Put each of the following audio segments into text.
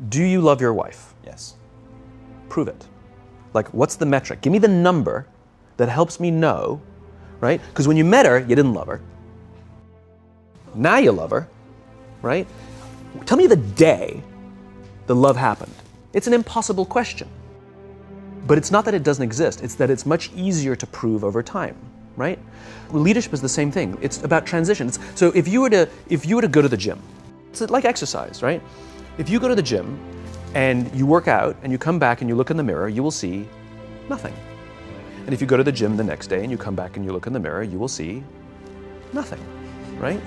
Do you love your wife? Yes. Prove it. Like, what's the metric? Give me the number that helps me know, right? Because when you met her, you didn't love her. Now you love her, right? Tell me the day the love happened. It's an impossible question. But it's not that it doesn't exist, it's that it's much easier to prove over time, right? Leadership is the same thing. It's about transition. So if you were to go to the gym, it's like exercise, right? If you go to the gym and you work out and you come back and you look in the mirror, you will see nothing. And if you go to the gym the next day and you come back and you look in the mirror, you will see nothing, right?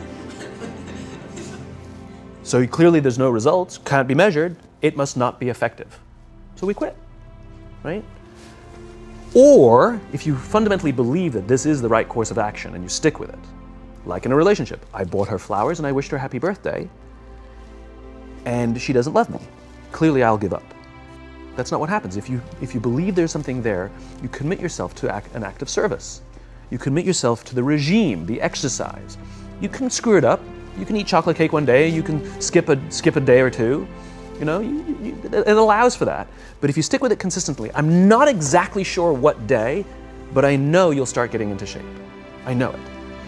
So clearly there's no results, can't be measured, it must not be effective. So we quit, right? Or if you fundamentally believe that this is the right course of action and you stick with it, like in a relationship, I bought her flowers and I wished her happy birthday, and she doesn't love me. Clearly I'll give up. That's not what happens. If you believe there's something there, you commit yourself to an act of service. You commit yourself to the regime, the exercise. You can screw it up. You can eat chocolate cake one day, you can skip a day or two. You know, it allows for that. But if you stick with it consistently, I'm not exactly sure what day, but I know you'll start getting into shape. I know it.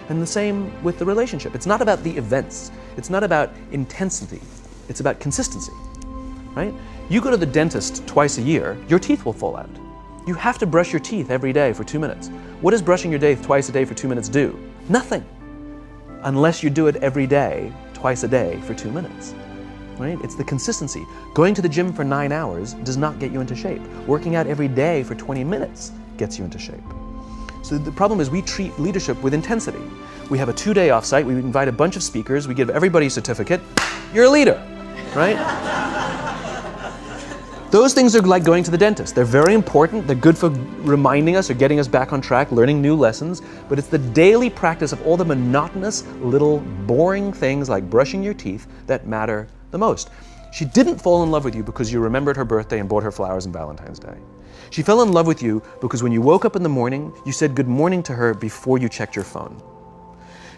And the same with the relationship. It's not about the events. It's not about intensity. It's about consistency, right? You go to the dentist twice a year, your teeth will fall out. You have to brush your teeth every day for 2 minutes. What does brushing your teeth twice a day for 2 minutes do? Nothing. Unless you do it every day, twice a day for 2 minutes, right? It's the consistency. Going to the gym for 9 hours does not get you into shape. Working out every day for 20 minutes gets you into shape. So the problem is we treat leadership with intensity. We have a 2-day offsite, we invite a bunch of speakers, we give everybody a certificate, you're a leader, right? Those things are like going to the dentist. They're very important, they're good for reminding us or getting us back on track, learning new lessons, but it's the daily practice of all the monotonous, little, boring things like brushing your teeth that matter the most. She didn't fall in love with you because you remembered her birthday and bought her flowers on Valentine's Day. She fell in love with you because when you woke up in the morning, you said good morning to her before you checked your phone.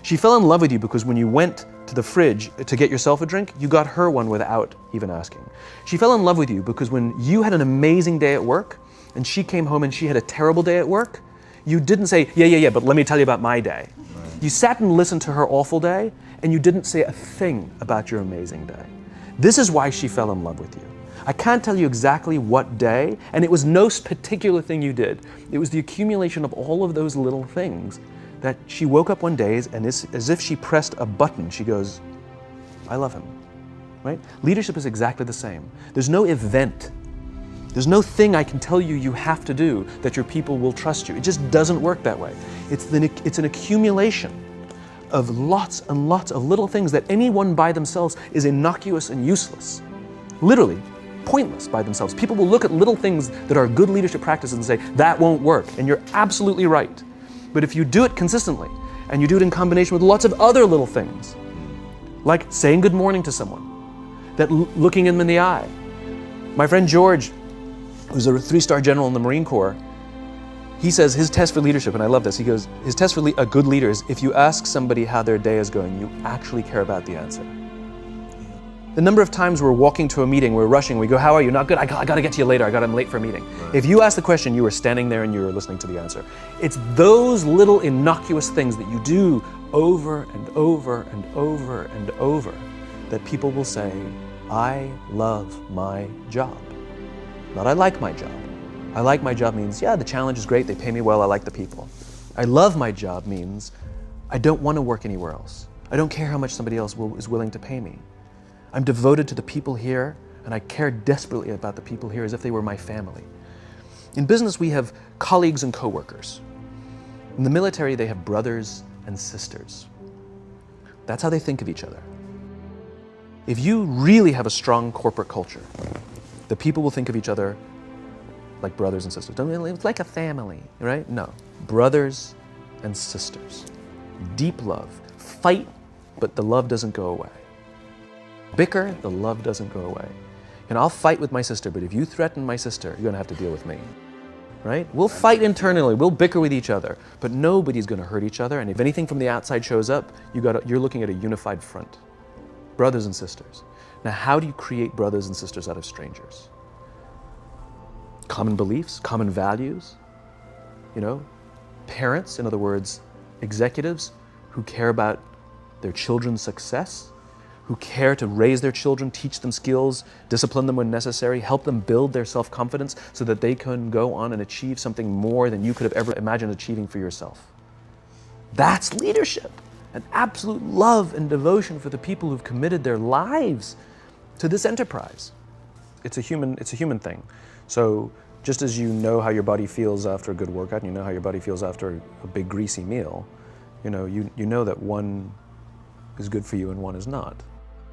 She fell in love with you because when you went to the fridge to get yourself a drink, you got her one without even asking. She fell in love with you because when you had an amazing day at work and she came home and she had a terrible day at work, you didn't say, yeah, but let me tell you about my day. Right. You sat and listened to her awful day and you didn't say a thing about your amazing day. This is why she fell in love with you. I can't tell you exactly what day, and it was no particular thing you did. It was the accumulation of all of those little things that she woke up one day and as if she pressed a button, she goes, I love him, right? Leadership is exactly the same. There's no event. There's no thing I can tell you you have to do that your people will trust you. It just doesn't work that way. It's an accumulation of lots and lots of little things that anyone by themselves is innocuous and useless. Literally, pointless by themselves. People will look at little things that are good leadership practices and say, that won't work, and you're absolutely right. But if you do it consistently, and you do it in combination with lots of other little things, like saying good morning to someone, that looking them in the eye. My friend George, who's a 3-star general in the Marine Corps, he says his test for leadership, and I love this, he goes, his test for a good leader is if you ask somebody how their day is going, you actually care about the answer. The number of times we're walking to a meeting, we're rushing, we go, how are you? Not good, I got to get to you later, I'm late for a meeting. Right. If you ask the question, you were standing there and you were listening to the answer. It's those little innocuous things that you do over and over and over and over that people will say, I love my job. Not I like my job. I like my job means, yeah, the challenge is great, they pay me well, I like the people. I love my job means, I don't want to work anywhere else. I don't care how much somebody else is willing to pay me. I'm devoted to the people here, and I care desperately about the people here as if they were my family. In business, we have colleagues and coworkers. In the military, they have brothers and sisters. That's how they think of each other. If you really have a strong corporate culture, the people will think of each other like brothers and sisters. It's like a family, right? No, brothers and sisters. Deep love. Fight, but the love doesn't go away. Bicker, the love doesn't go away. And I'll fight with my sister, but if you threaten my sister, you're gonna have to deal with me, right? We'll fight internally, we'll bicker with each other, but nobody's gonna hurt each other, and if anything from the outside shows up, you're looking at a unified front. Brothers and sisters. Now, how do you create brothers and sisters out of strangers? Common beliefs, common values, parents, in other words, executives who care about their children's success, who care to raise their children, teach them skills, discipline them when necessary, help them build their self-confidence so that they can go on and achieve something more than you could have ever imagined achieving for yourself. That's leadership, an absolute love and devotion for the people who've committed their lives to this enterprise. It's a human thing. So just as you know how your body feels after a good workout, and you know how your body feels after a big greasy meal, you know that one is good for you and one is not,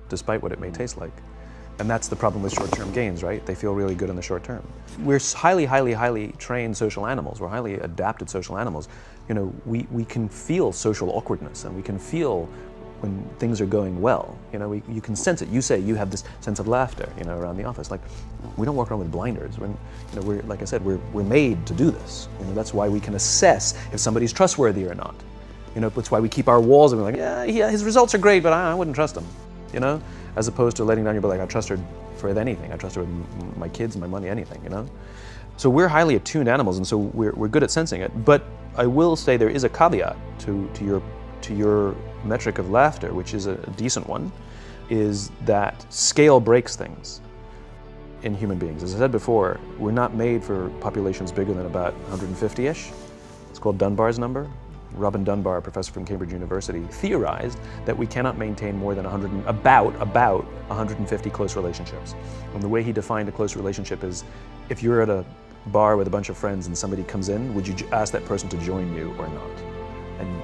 despite what it may taste like. And that's the problem with short-term gains, right? They feel really good in the short term. We're highly, highly, highly trained social animals. We're highly adapted social animals. We can feel social awkwardness, and we can feel when things are going well. You can sense it. You say you have this sense of laughter, around the office. Like, we don't walk around with blinders. We're like I said, we're made to do this. That's why we can assess if somebody's trustworthy or not. That's why we keep our walls and we're like, yeah, his results are great, but I wouldn't trust him. As opposed to letting down your butt, like, I trust her with anything. I trust her with my kids, my money, anything. So we're highly attuned animals, and so we're good at sensing it. But I will say there is a caveat to your metric of laughter, which is a decent one, is that scale breaks things in human beings. As I said before, we're not made for populations bigger than about 150-ish. It's called Dunbar's number. Robin Dunbar, a professor from Cambridge University, theorized that we cannot maintain more than about 150 close relationships. And the way he defined a close relationship is, if you're at a bar with a bunch of friends and somebody comes in, would you ask that person to join you or not? And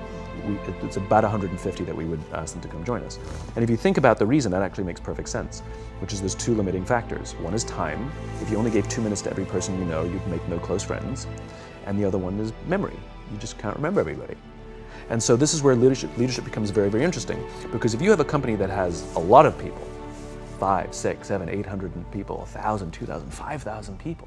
it's about 150 that we would ask them to come join us. And if you think about the reason, that actually makes perfect sense, which is there's two limiting factors. One is time. If you only gave 2 minutes to every person you know, you'd make no close friends. And the other one is memory. You just can't remember everybody. And so this is where leadership becomes very, very interesting, because if you have a company that has a lot of people, 5, 6, 7, 800 people, 1,000, 2,000, 5,000 people,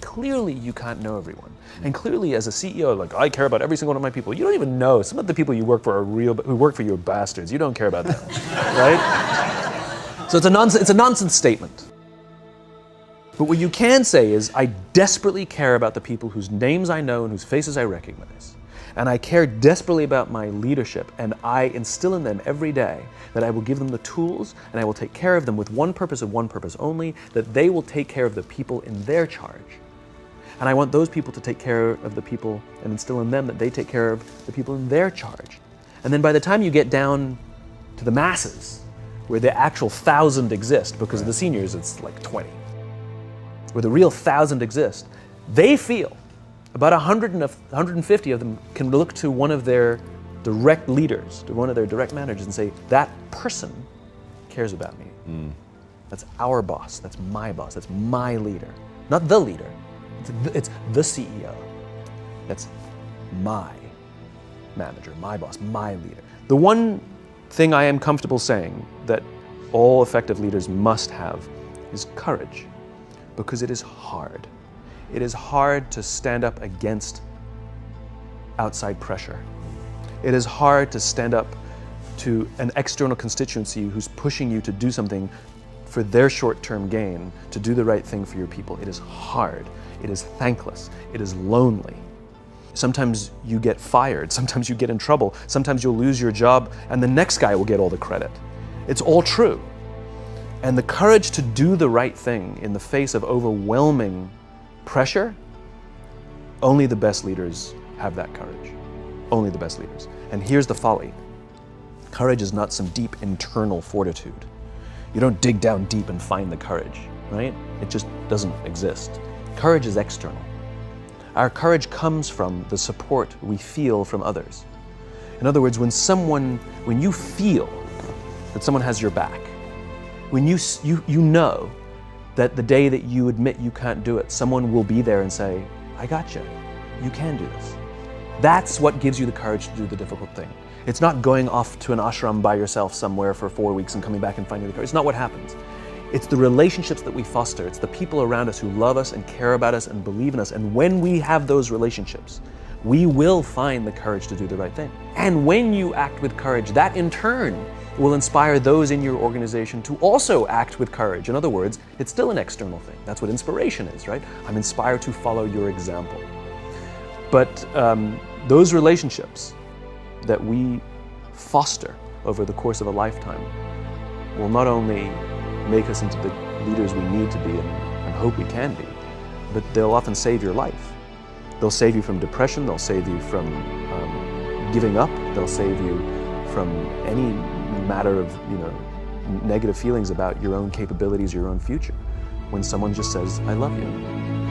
clearly you can't know everyone. And clearly as a CEO, like, I care about every single one of my people. You don't even know. Some of the people you work for who work for you are bastards. You don't care about them, right? So it's a nonsense statement. But what you can say is, I desperately care about the people whose names I know and whose faces I recognize. And I care desperately about my leadership, and I instill in them every day that I will give them the tools and I will take care of them with one purpose and one purpose only, that they will take care of the people in their charge. And I want those people to take care of the people and instill in them that they take care of the people in their charge. And then by the time you get down to the masses, where the actual 1,000 exist, because of the seniors it's like 20, where the real 1,000 exist, they feel about 150 of them can look to one of their direct leaders, to one of their direct managers, and say, that person cares about me. That's our boss, that's my boss, that's my leader. Not the leader, it's the CEO. That's my manager, my boss, my leader. The one thing I am comfortable saying that all effective leaders must have is courage. Because it is hard. It is hard to stand up against outside pressure. It is hard to stand up to an external constituency who's pushing you to do something for their short-term gain, to do the right thing for your people. It is hard. It is thankless. It is lonely. Sometimes you get fired. Sometimes you get in trouble. Sometimes you'll lose your job and the next guy will get all the credit. It's all true. And the courage to do the right thing in the face of overwhelming pressure, only the best leaders have that courage. Only the best leaders. And here's the folly. Courage is not some deep internal fortitude. You don't dig down deep and find the courage, right? It just doesn't exist. Courage is external. Our courage comes from the support we feel from others. In other words, when you feel that someone has your back, when you know that the day that you admit you can't do it, someone will be there and say, I got you. You can do this. That's what gives you the courage to do the difficult thing. It's not going off to an ashram by yourself somewhere for 4 weeks and coming back and finding the courage. It's not what happens. It's the relationships that we foster. It's the people around us who love us and care about us and believe in us. And when we have those relationships, we will find the courage to do the right thing. And when you act with courage, that in turn will inspire those in your organization to also act with courage. In other words, it's still an external thing. That's what inspiration is, right? I'm inspired to follow your example. But those relationships that we foster over the course of a lifetime will not only make us into the leaders we need to be and hope we can be, but they'll often save your life. They'll save you from depression, they'll save you from giving up, they'll save you from any matter of negative feelings about your own capabilities, your own future. When someone just says, I love you.